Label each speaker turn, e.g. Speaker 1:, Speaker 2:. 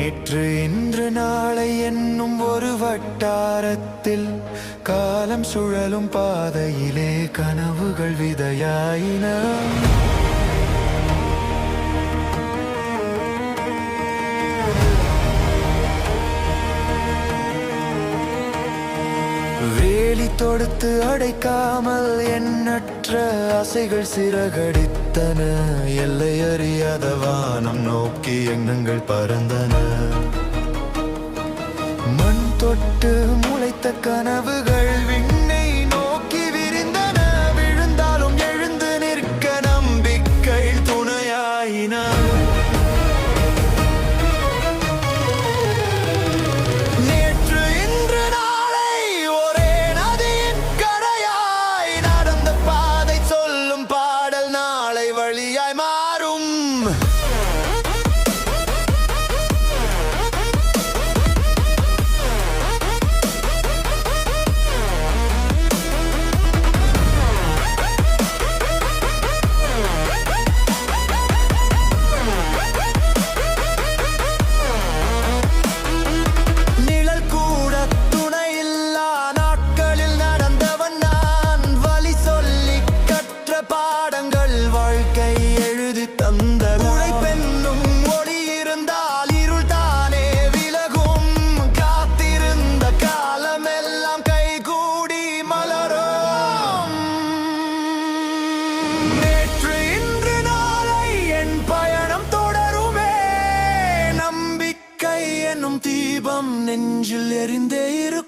Speaker 1: நேற்று இன்று நாளை என்னும் ஒரு வட்டாரத்தில் காலம் சுழலும் பாதையிலே கனவுகள் விதையாயின. வேலி தொடுத்து அடைக்காமல் எண்ணற்ற ஆசைகள் சிறகடித்தன. எல்லை அறியாத வானம் நோக்கி எண்ணங்கள் பறந்தன. மண் தொட்டு முளைத்த கனவுகள் விண்ணை நோக்கி விரிந்தன. விழுந்தாலும் எழுந்து நிற்க நம்பிக்கை துணையாயின. வாழ்க்கை எழுதி தந்த உழைப்பென்னும் ஒளி இருந்தால் இருள் தானே விலகும். காத்திருந்த காலமெல்லாம் கைகூடி மலரும். நேற்று இன்று நாளை என் பயணம் தொடருமே. நம்பிக்கை என்னும் தீபம் நெஞ்சில் எரிந்தே இருக்கும்.